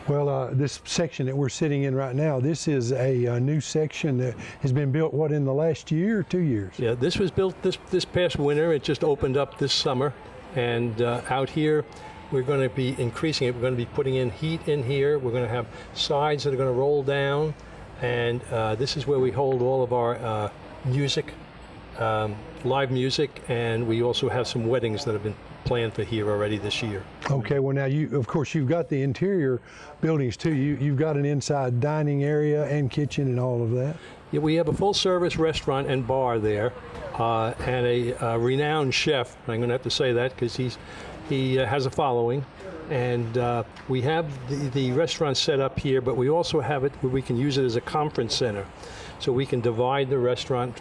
Well, this section that we're sitting in right now, this is a new section that has been built, what, in the last year or 2 years? Yeah, this was built this past winter. It just opened up this summer. And out here, we're going to be increasing it. We're going to be putting in heat in here. We're going to have sides that are going to roll down. And this is where we hold all of our music, live music. And we also have some weddings that have been planned for here already this year. Okay, well now of course you've got the interior buildings too. You've got an inside dining area and kitchen and all of that. Yeah, we have a full-service restaurant and bar there, and a renowned chef. I'm going to have to say that because he has a following, and we have the restaurant set up here, but we also have it where we can use it as a conference center. So we can divide the restaurant,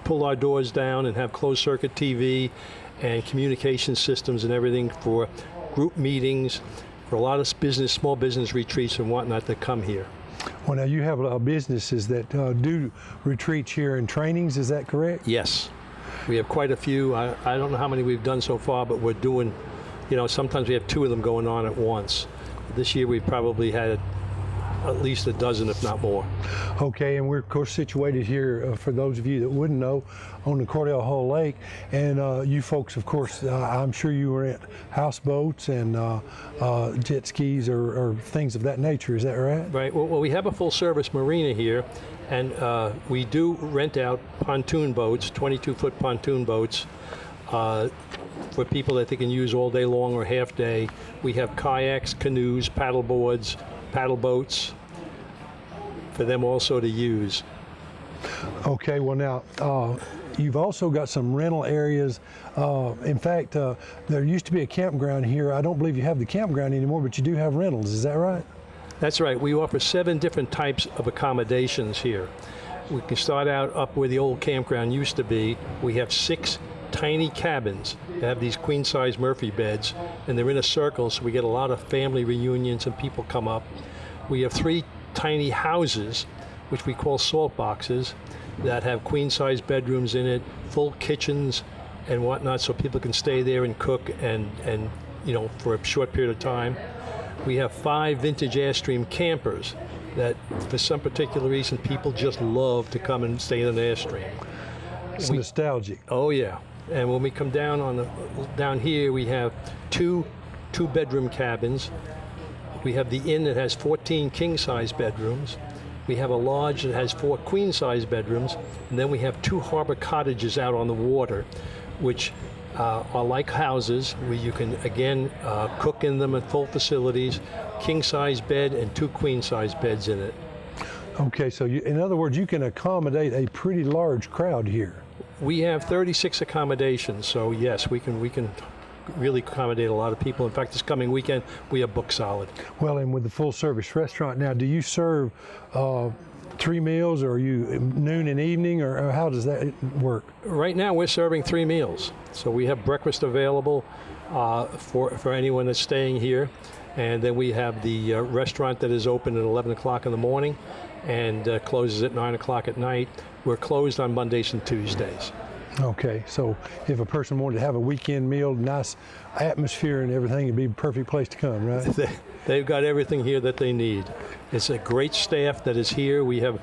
pull our doors down, and have closed-circuit TV and communication systems and everything for group meetings, for a lot of small business retreats and whatnot that come here. Well, now you have businesses that do retreats here and trainings, is that correct? Yes. We have quite a few. I don't know how many we've done so far, but we're doing, sometimes we have 2 of them going on at once. This year we've probably had at least a dozen, if not more. Okay, and we're of course situated here, for those of you that wouldn't know, on the Cordell Hull Lake. And you folks, of course, I'm sure you were at houseboats and jet skis or things of that nature. Is that right? Right. Well, we have a full-service marina here, and we do rent out pontoon boats, 22-foot pontoon boats, for people that they can use all day long or half day. We have kayaks, canoes, paddle boards, paddle boats for them also to use. Okay, well now, you've also got some rental areas. In fact, there used to be a campground here. I don't believe you have the campground anymore, but you do have rentals. Is that right? That's right. We offer 7 different types of accommodations here. We can start out up where the old campground used to be. We have 6 tiny cabins that have these queen-size Murphy beds, and they're in a circle, so we get a lot of family reunions and people come up. We have 3 tiny houses, which we call salt boxes, that have queen-size bedrooms in it, full kitchens and whatnot, so people can stay there and cook and for a short period of time. We have 5 vintage Airstream campers that, for some particular reason, people just love to come and stay in an Airstream. It's nostalgic. Oh yeah. And when we come down down here, we have 2 2-bedroom cabins. We have the inn that has 14 king-size bedrooms. We have a lodge that has 4 queen-size bedrooms, and then we have 2 harbor cottages out on the water, which are like houses where you can again cook in them at full facilities, king-size bed and 2 queen-size beds in it. Okay, so in other words, you can accommodate a pretty large crowd here. We have 36 accommodations, so yes, we can really accommodate a lot of people. In fact, this coming weekend, we are booked solid. Well, and with the full-service restaurant now, do you serve 3 meals, or are you noon and evening, or how does that work? Right now, we're serving 3 meals. So we have breakfast available for anyone that's staying here. And then we have the restaurant that is open at 11 o'clock in the morning and closes at 9 o'clock at night. We're closed on Mondays and Tuesdays. Okay, so if a person wanted to have a weekend meal, nice atmosphere and everything, it'd be a perfect place to come, right? They've got everything here that they need. It's a great staff that is here. We have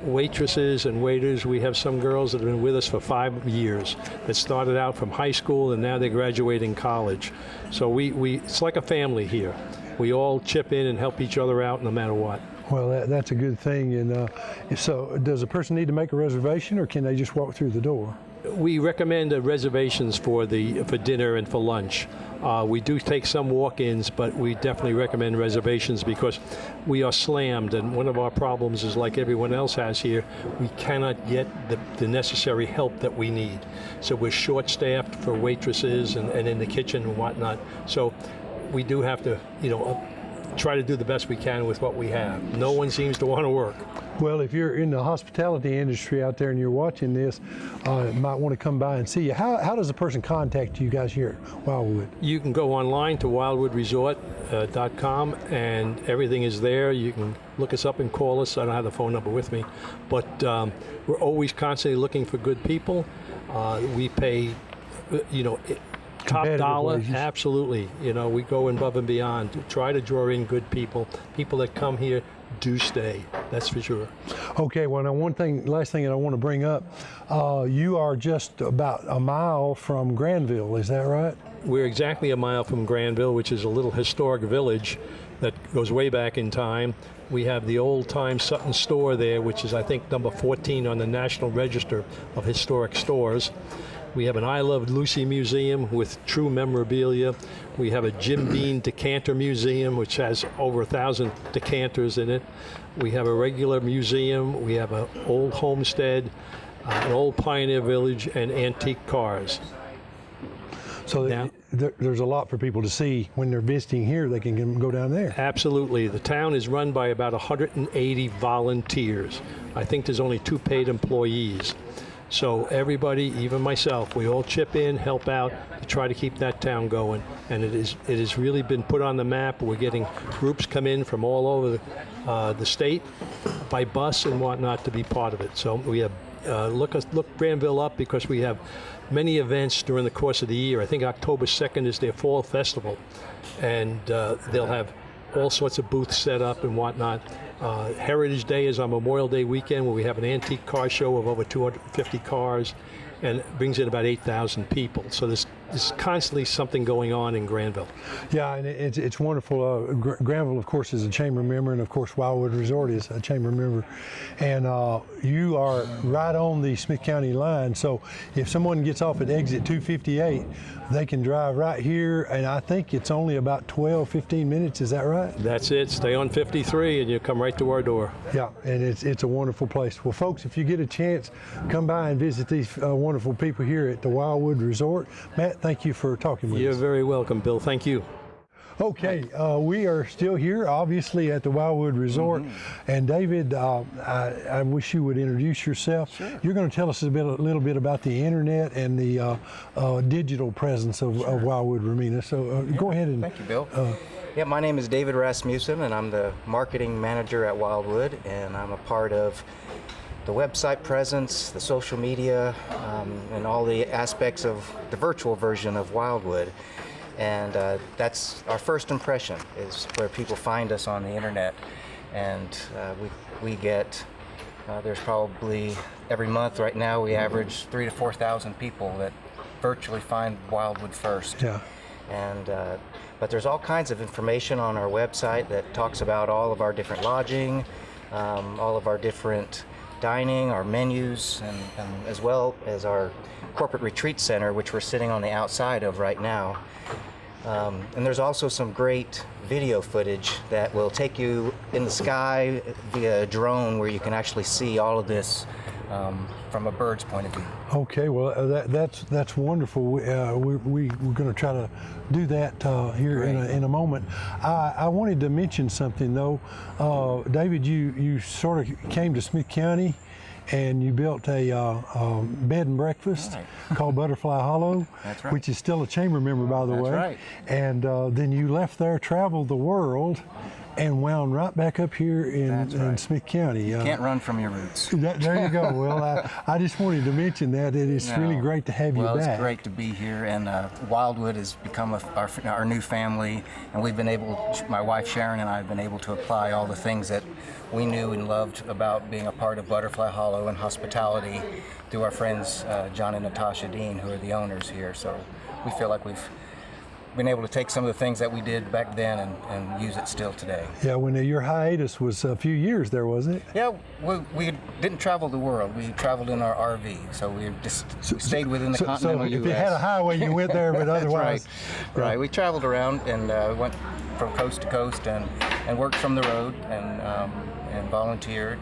waitresses and waiters. We have some girls that have been with us for 5 years that started out from high school and now they're graduating college. So it's like a family here. We all chip in and help each other out no matter what. Well, that's a good thing. And so does a person need to make a reservation, or can they just walk through the door? We recommend reservations for dinner and for lunch. We do take some walk-ins, but we definitely recommend reservations because we are slammed, and one of our problems is, like everyone else has here, we cannot get the necessary help that we need. So we're short-staffed for waitresses and in the kitchen and whatnot. So we do have to, try to do the best we can with what we have. No one seems to want to work. Well, if you're in the hospitality industry out there and you're watching this, might want to come by and see you. How does a person contact you guys here at Wildwood? You can go online to wildwoodresort.com and everything is there. You can look us up and call us. I don't have the phone number with me, but we're always constantly looking for good people. We pay, top dollar, wages. Absolutely. We go above and beyond to try to draw in good people. People that come here do stay. That's for sure. Okay. Well, now last thing that I want to bring up, you are just about a mile from Granville. Is that right? We're exactly a mile from Granville, which is a little historic village that goes way back in time. We have the old-time Sutton store there, which is, I think, number 14 on the National Register of Historic Stores. We have an I Love Lucy museum with true memorabilia. We have a Jim Beam decanter museum, which has over 1,000 decanters in it. We have a regular museum. We have an old homestead, an old pioneer village, and antique cars. So there's a lot for people to see when they're visiting here. They can go down there. Absolutely. The town is run by about 180 volunteers. I think there's only 2 paid employees. So everybody, even myself, we all chip in, help out to try to keep that town going. And it has really been put on the map. We're getting groups come in from all over the state by bus and whatnot to be part of it. So we have look Granville up because we have many events during the course of the year. I think October 2nd is their fall festival, and they'll have all sorts of booths set up and whatnot. Heritage Day is on Memorial Day weekend, where we have an antique car show of over 250 cars, and it brings in about 8,000 people. So there's constantly something going on in Granville. Yeah, and it's wonderful. Granville, of course, is a chamber member, and of course, Wildwood Resort is a chamber member. And you are right on the Smith County line. So if someone gets off at exit 258, they can drive right here, and I think it's only about 12, 15 minutes. Is that right? That's it. Stay on 53, and you come right to our door. Yeah, and it's a wonderful place. Well, folks, if you get a chance, come by and visit these wonderful people here at the Wildwood Resort. Matt, thank you for talking with us. You're very welcome, Bill. Thank you. Okay, we are still here, obviously, at the Wildwood Resort. And David, I wish you would introduce yourself. Sure. You're going to tell us a little bit about the internet and the digital presence of Wildwood Marina. So go ahead and. Thank you, Bill. Yeah, my name is David Rasmussen, and I'm the marketing manager at Wildwood, and I'm a part of the website presence, the social media, and all the aspects of the virtual version of Wildwood. And that's our first impression, is where people find us on the internet. And we get, there's probably every month right now we average 3,000 to 4,000 people that virtually find Wildwood first. Yeah. And but there's all kinds of information on our website that talks about all of our different lodging, all of our different dining, our menus, and as well as our corporate retreat center, which we're sitting on the outside of right now. And there's also some great video footage that will take you in the sky via drone, where you can actually see all of this from a bird's point of view. Okay, well, that's wonderful. We're going to try to do that here in a moment. I wanted to mention something, though. David, you sort of came to Smith County, and you built a bed and breakfast called Butterfly Hollow, That's right. which is still a chamber member, by the way. That's right. And then you left there, traveled the world, and wound right back up here in Smith County. Can't run from your roots. There you go. Well, I just wanted to mention that. It's really great to have you back. Well, it's great to be here, and Wildwood has become our new family, and we've been able, my wife Sharon and I have been able to apply all the things that we knew and loved about being a part of Butterfly Hollow and hospitality through our friends John and Natasha Dean, who are the owners here. So we feel like we've been able to take some of the things that we did back then and use it still today. Yeah, when your hiatus was a few years there, wasn't it? Yeah, we didn't travel the world. We traveled in our RV, so we just stayed within the continental So if U.S. you had a highway, you went there, but That's otherwise. right. We traveled around and went from coast to coast and worked from the road and volunteered.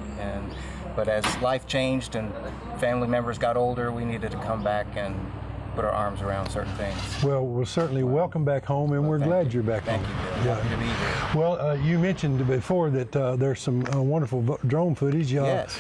But as life changed and family members got older, we needed to come back and put our arms around certain things. Well, we're certainly welcome back home, and we're glad you're back home. Thank you, Bill. Happy to be here. Well, you mentioned before that there's some wonderful drone footage. Yes.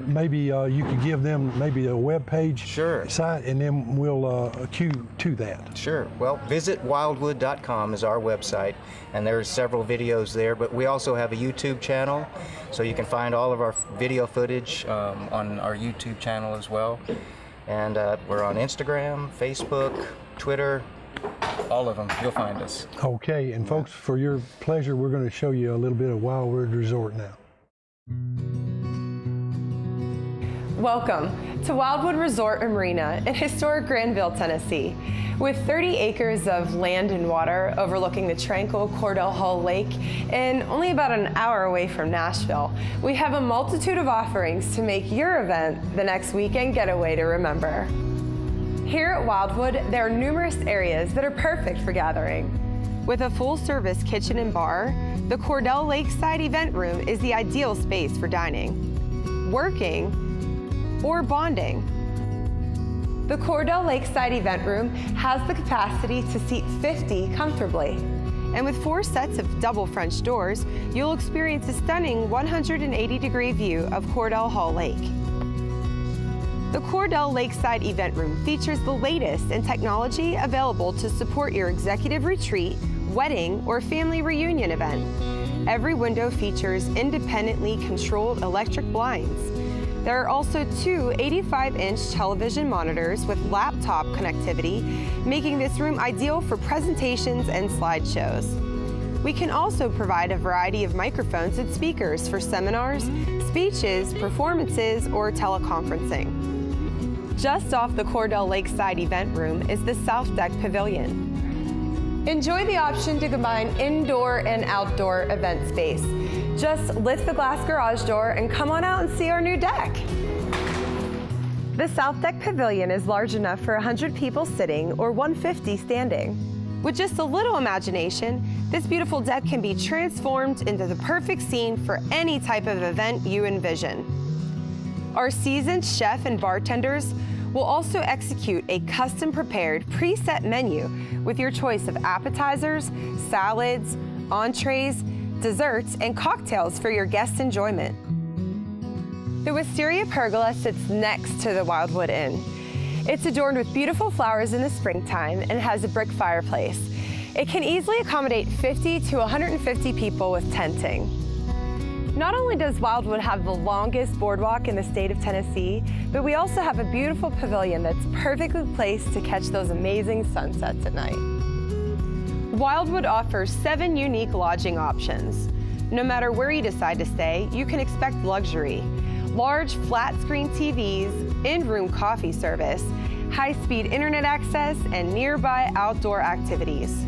Maybe you could give them maybe a web page site, and then we'll cue to that. Sure. Well, visit wildwood.com is our website, and there's several videos there, but we also have a YouTube channel, so you can find all of our video footage on our YouTube channel as well. And we're on Instagram, Facebook, Twitter, all of them. You'll find us. Okay, and folks, for your pleasure, we're going to show you a little bit of Wildwood Resort now. Welcome to Wildwood Resort and Marina in historic Granville, Tennessee. With 30 acres of land and water overlooking the tranquil Cordell Hull Lake and only about an hour away from Nashville, we have a multitude of offerings to make your event the next weekend getaway to remember. Here at Wildwood, there are numerous areas that are perfect for gathering. With a full-service kitchen and bar, the Cordell Lakeside Event Room is the ideal space for dining, working, or bonding. The Cordell Lakeside Event Room has the capacity to seat 50 comfortably. And with 4 sets of double French doors, you'll experience a stunning 180-degree view of Cordell Hull Lake. The Cordell Lakeside Event Room features the latest in technology available to support your executive retreat, wedding, or family reunion event. Every window features independently controlled electric blinds. There are also 2 85-inch television monitors with laptop connectivity, making this room ideal for presentations and slideshows. We can also provide a variety of microphones and speakers for seminars, speeches, performances, or teleconferencing. Just off the Cordell Lakeside Event Room is the South Deck Pavilion. Enjoy the option to combine indoor and outdoor event space. Just lift the glass garage door and come on out and see our new deck. The South Deck Pavilion is large enough for 100 people sitting or 150 standing. With just a little imagination, this beautiful deck can be transformed into the perfect scene for any type of event you envision. Our seasoned chef and bartenders will also execute a custom-prepared preset menu with your choice of appetizers, salads, entrees, desserts, and cocktails for your guests' enjoyment. The Wysteria Pergola sits next to the Wildwood Inn. It's adorned with beautiful flowers in the springtime and has a brick fireplace. It can easily accommodate 50 to 150 people with tenting. Not only does Wildwood have the longest boardwalk in the state of Tennessee, but we also have a beautiful pavilion that's perfectly placed to catch those amazing sunsets at night. Wildwood offers 7 unique lodging options. No matter where you decide to stay, you can expect luxury. Large flat-screen TVs, in-room coffee service, high-speed internet access, and nearby outdoor activities.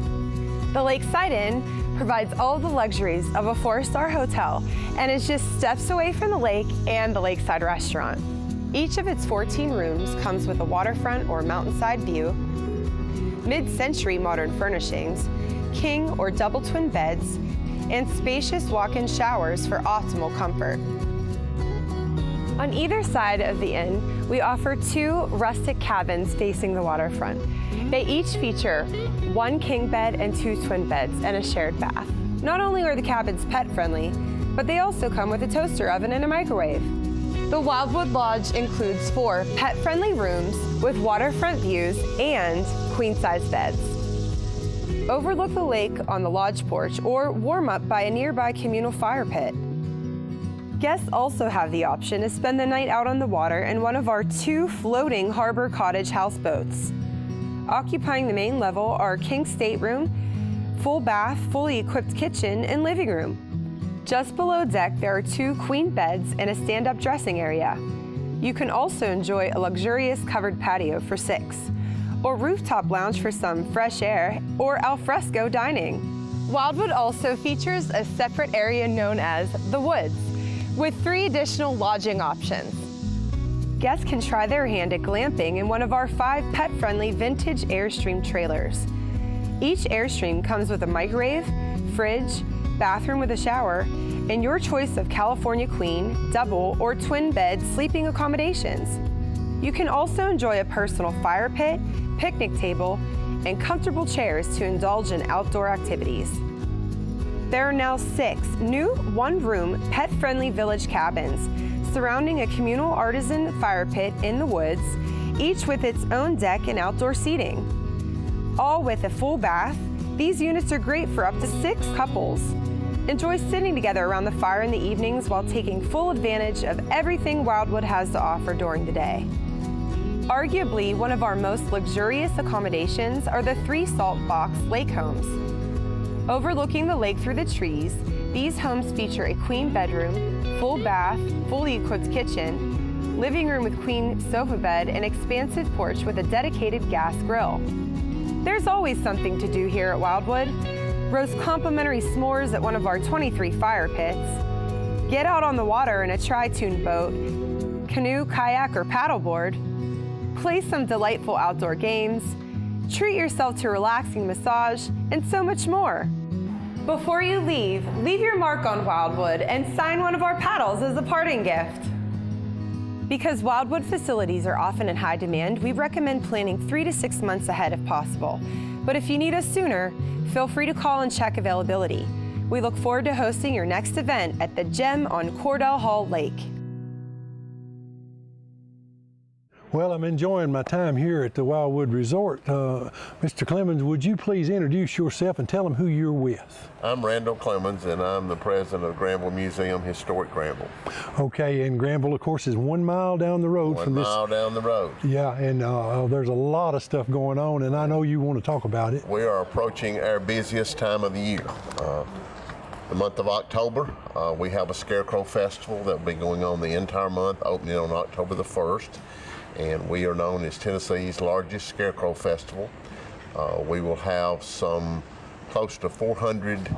The Lakeside Inn provides all the luxuries of a 4-star hotel and is just steps away from the lake and the Lakeside restaurant. Each of its 14 rooms comes with a waterfront or mountainside view, mid-century modern furnishings, king or double twin beds, and spacious walk-in showers for optimal comfort. On either side of the inn, we offer 2 rustic cabins facing the waterfront. They each feature 1 king bed and 2 twin beds and a shared bath. Not only are the cabins pet-friendly, but they also come with a toaster oven and a microwave. The Wildwood Lodge includes 4 pet-friendly rooms with waterfront views and queen-size beds. Overlook the lake on the lodge porch or warm up by a nearby communal fire pit. Guests also have the option to spend the night out on the water in one of our 2 floating harbor cottage houseboats. Occupying the main level are king stateroom, full bath, fully equipped kitchen, and living room. Just below deck, there are 2 queen beds and a stand-up dressing area. You can also enjoy a luxurious covered patio for 6, or rooftop lounge for some fresh air, or al fresco dining. Wildwood also features a separate area known as the Woods, with 3 additional lodging options. Guests can try their hand at glamping in one of our 5 pet-friendly vintage Airstream trailers. Each Airstream comes with a microwave, fridge, bathroom with a shower, and your choice of California queen, double, or twin bed sleeping accommodations. You can also enjoy a personal fire pit, picnic table, and comfortable chairs to indulge in outdoor activities. There are now 6 new one-room, pet-friendly village cabins surrounding a communal artisan fire pit in the woods, each with its own deck and outdoor seating. All with a full bath, these units are great for up to 6 couples. Enjoy sitting together around the fire in the evenings while taking full advantage of everything Wildwood has to offer during the day. Arguably, one of our most luxurious accommodations are the 3 salt box lake homes. Overlooking the lake through the trees, these homes feature a queen bedroom, full bath, fully equipped kitchen, living room with queen sofa bed, and expansive porch with a dedicated gas grill. There's always something to do here at Wildwood. Roast complimentary s'mores at one of our 23 fire pits. Get out on the water in a tri-tune boat, canoe, kayak, or paddleboard. Play some delightful outdoor games. Treat yourself to a relaxing massage, and so much more. Before you leave your mark on Wildwood and sign one of our paddles as a parting gift. Because Wildwood facilities are often in high demand, we recommend planning 3 to 6 months ahead if possible. But if you need us sooner, feel free to call and check availability. We look forward to hosting your next event at the Gem on Cordell Hall Lake. Well, I'm enjoying my time here at the Wildwood Resort. Mr. Clemens, would you please introduce yourself and tell them who you're with? I'm Randall Clemens, and I'm the president of Granville Museum, Historic Granville. Okay, and Granville, of course, is 1 mile down the road from this. 1 mile down the road. Yeah, and there's a lot of stuff going on, and I know you want to talk about it. We are approaching our busiest time of the year. The month of October, we have a Scarecrow Festival that will be going on the entire month, opening on October the 1st. And we are known as Tennessee's largest Scarecrow Festival. We will have some close to 400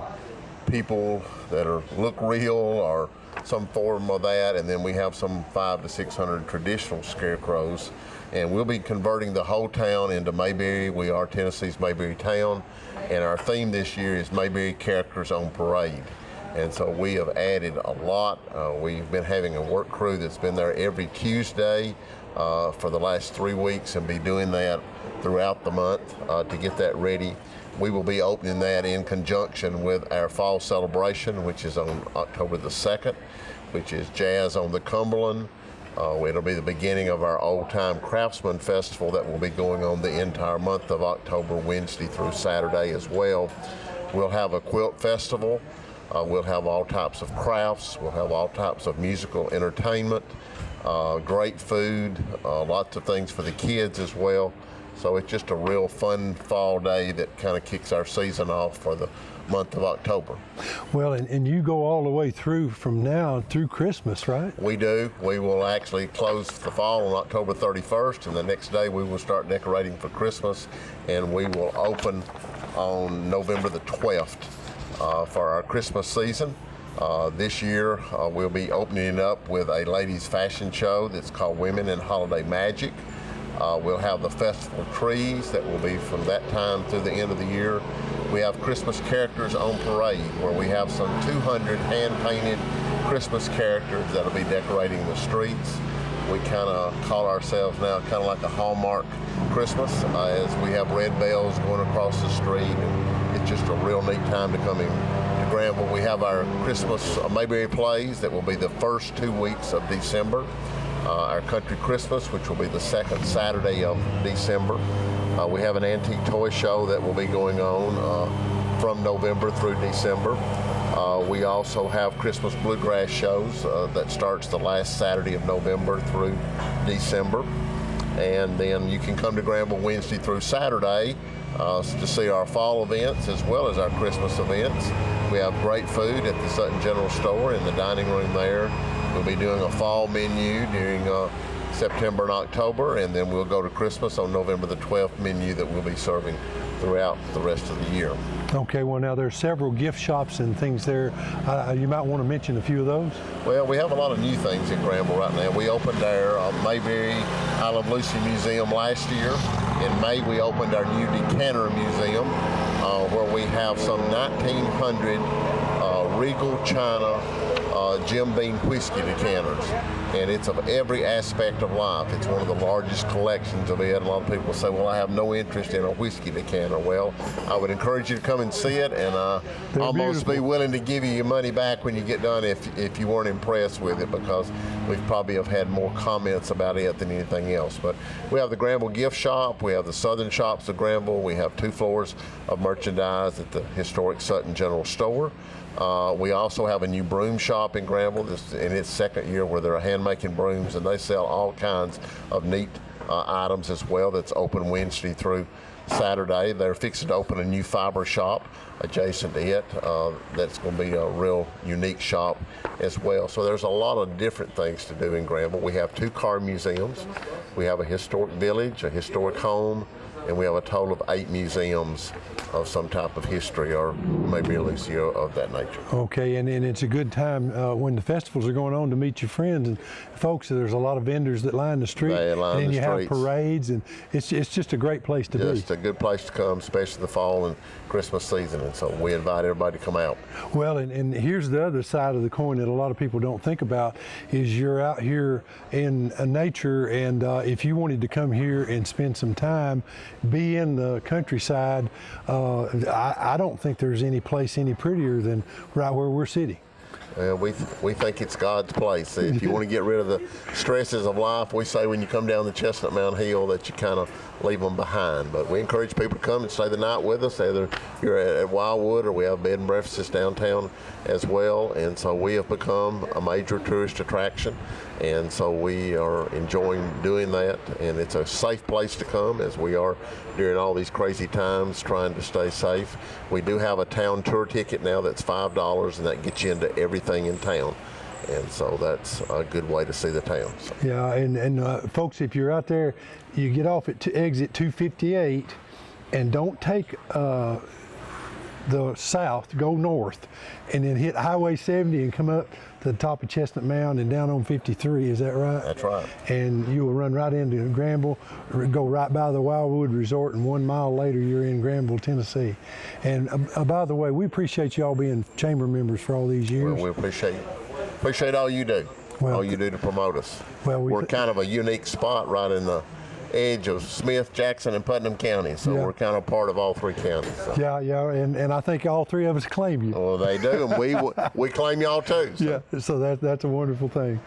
people that look real or some form of that, and then we have some 500 to 600 traditional scarecrows. And we'll be converting the whole town into Mayberry. We are Tennessee's Mayberry town, and our theme this year is Mayberry Characters on Parade. And so we have added a lot. We've been having a work crew that's been there every Tuesday for the last 3 weeks and be doing that throughout the month to get that ready. We will be opening that in conjunction with our fall celebration, which is on October the 2nd, which is Jazz on the Cumberland. It'll be the beginning of our Old Time Craftsman Festival that will be going on the entire month of October, Wednesday through Saturday as well. We'll have a quilt festival. We'll have all types of crafts. We'll have all types of musical entertainment, great food, lots of things for the kids as well. So it's just a real fun fall day that kind of kicks our season off for the month of October. Well, and you go all the way through from now through Christmas, right? We do. We will actually close the fall on October 31st, and the next day we will start decorating for Christmas, and we will open on November the 12th for our Christmas season. This year we'll be opening up with a ladies' fashion show that's called Women in Holiday Magic. We'll have the festival trees that will be from that time through the end of the year. We have Christmas characters on parade, where we have some 200 hand-painted Christmas characters that'll be decorating the streets. We kind of call ourselves now kind of like a Hallmark Christmas, as we have red bells going across the street. And it's just a real neat time to come in to Granville. We have our Christmas Mayberry plays that will be the first 2 weeks of December. Our Country Christmas, which will be the second Saturday of December. We have an antique toy show that will be going on from November through December. We also have Christmas bluegrass shows that starts the last Saturday of November through December. And then you can come to Granville Wednesday through Saturday to see our fall events as well as our Christmas events. We have great food at the Sutton General Store in the dining room there. We'll be doing a fall menu during September and October, and then we'll go to Christmas on November the 12th menu that we'll be serving throughout the rest of the year. Okay, well now there's several gift shops and things there. You might want to mention a few of those. Well, we have a lot of new things in Granville right now. We opened our Mayberry I Love Lucy Museum last year. In May, we opened our new Decanter Museum, where we have some 1900 regal china Jim Beam whiskey decanters, and it's of every aspect of life. It's one of the largest collections of it. A lot of people say, well, I have no interest in a whiskey decanter. Well, I would encourage you to come and see it, and almost be willing to give you your money back when you get done if you weren't impressed with it, because we probably have had more comments about it than anything else. But we have the Granville gift shop, we have the Southern Shops of Granville, we have 2 floors of merchandise at the historic Sutton General Store. We also have a new broom shop in Granville. This in its 2nd year, where they're hand-making brooms, and they sell all kinds of neat items as well. That's open Wednesday through Saturday. They're fixing to open a new fiber shop adjacent to it. That's going to be a real unique shop as well. So there's a lot of different things to do in Granville. We have 2 car museums. We have a historic village, a historic home, and we have a total of 8 museums of some type of history, or maybe at least of that nature. Okay, and it's a good time when the festivals are going on to meet your friends and folks. There's a lot of vendors that line the street, and you have parades, and it's just a great place to be. It's a good place to come, especially the fall and Christmas season, and so we invite everybody to come out. Well, and here's the other side of the coin that a lot of people don't think about, is you're out here in nature, and if you wanted to come here and spend some time, be in the countryside, I don't think there's any place any prettier than right where we're sitting. We think it's God's place. If you want to get rid of the stresses of life, we say when you come down the Chestnut Mountain Hill that you kind of leave them behind. But we encourage people to come and stay the night with us, either you're at Wildwood, or we have bed and breakfasts downtown as well. And so we have become a major tourist attraction, and so we are enjoying doing that. And it's a safe place to come, as we are during all these crazy times trying to stay safe. We do have a town tour ticket now that's $5, and that gets you into everything in town. And so that's a good way to see the town. So. Yeah, and folks, if you're out there, you get off at exit 258, and don't take the south, go north, and then hit Highway 70 and come up to the top of Chestnut Mound and down on 53. Is that right? That's right. And you will run right into Granville, go right by the Wildwood Resort, and 1 mile later you're in Granville, Tennessee. And by the way, we appreciate you all being chamber members for all these years. Well, we appreciate all you do. Well, all you do to promote us. Well, we're kind of a unique spot right in the edge of Smith, Jackson, and Putnam County, so we're kind of part of all 3 counties. So. Yeah, and I think all 3 of us claim you. Well, they do, and we claim y'all too. So. Yeah, so that's a wonderful thing.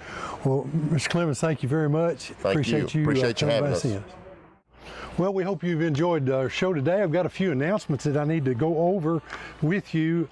Well, Mr. Clemens, thank you very much. Appreciate you having us. Well, we hope you've enjoyed our show today. I've got a few announcements that I need to go over with you.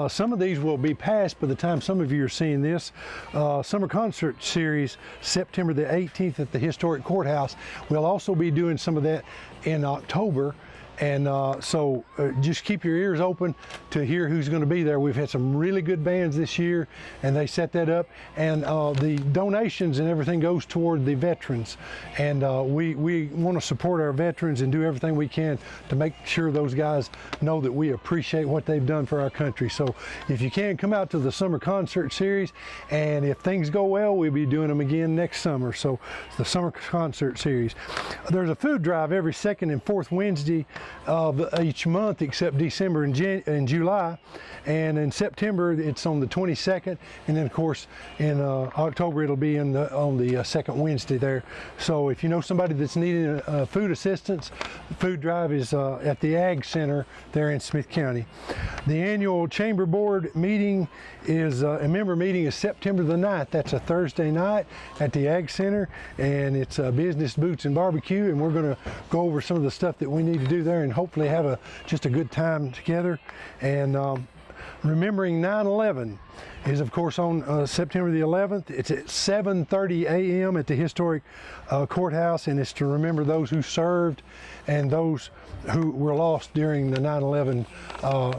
Some of these will be past by the time some of you are seeing this. Summer Concert Series, September the 18th at the Historic Courthouse. We'll also be doing some of that in October. And so just keep your ears open to hear who's going to be there. We've had some really good bands this year, and they set that up. And the donations and everything goes toward the veterans. And we want to support our veterans and do everything we can to make sure those guys know that we appreciate what they've done for our country. So if you can, come out to the Summer Concert Series, and if things go well, we'll be doing them again next summer. So the Summer Concert Series. There's a food drive every 2nd and 4th Wednesday of each month, except December and July, and in September it's on the 22nd, and then of course in October it'll be on the 2nd Wednesday there. So if you know somebody that's needing food assistance, the food drive is at the Ag Center there in Smith County. The annual Chamber Board meeting is a member meeting is September the 9th. That's a Thursday night at the Ag Center, and it's Business, Boots, and Barbecue, and we're going to go over some of the stuff that we need to do there and hopefully have just a good time together. And remembering 9/11 is of course on September the 11th. It's at 7:30 a.m. at the Historic Courthouse, and it's to remember those who served and those who were lost during the 9/11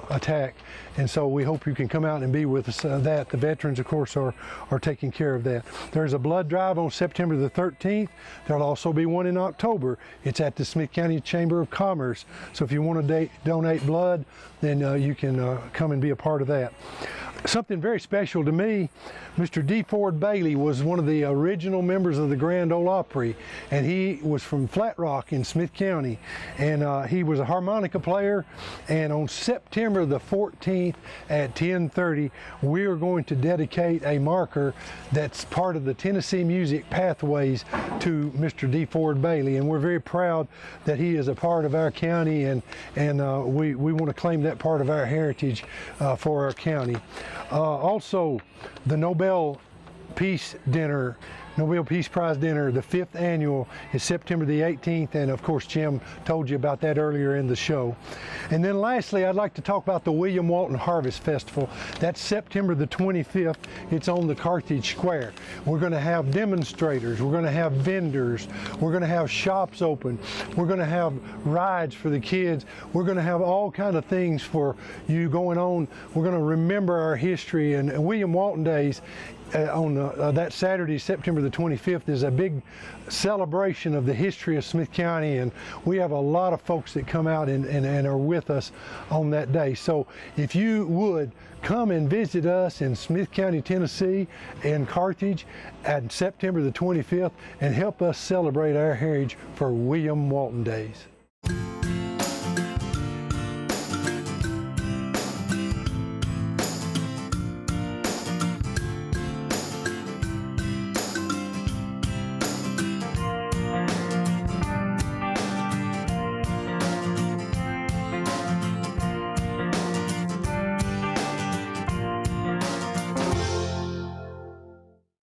attack. And so we hope you can come out and be with us. The veterans, of course, are taking care of that. There's a blood drive on September the 13th. There'll also be one in October. It's at the Smith County Chamber of Commerce. So if you want to donate blood, then you can come and be a part of that. something very special to me. Mr. D. Ford Bailey was one of the original members of the Grand Ole Opry, and he was from Flat Rock in Smith County, and he was a harmonica player. And on September the 14th at 10:30, we are going to dedicate a marker that's part of the Tennessee Music Pathways to Mr. D. Ford Bailey, and we're very proud that he is a part of our county, and we want to claim that part of our heritage for our county. Also, the Nobel Peace Dinner, Nobel Peace Prize Dinner, the 5th annual, is September the 18th, and of course Jim told you about that earlier in the show. And then lastly, I'd like to talk about the William Walton Harvest Festival. That's September the 25th. It's on the Carthage Square. We're going to have demonstrators, we're going to have vendors, we're going to have shops open, we're going to have rides for the kids, we're going to have all kind of things for you going on. We're going to remember our history, and William Walton Days on that Saturday, September the 25th, is a big celebration of the history of Smith County, and we have a lot of folks that come out and are with us on that day. So if you would come and visit us in Smith County, Tennessee, in Carthage at September the 25th, and help us celebrate our heritage for William Walton Days.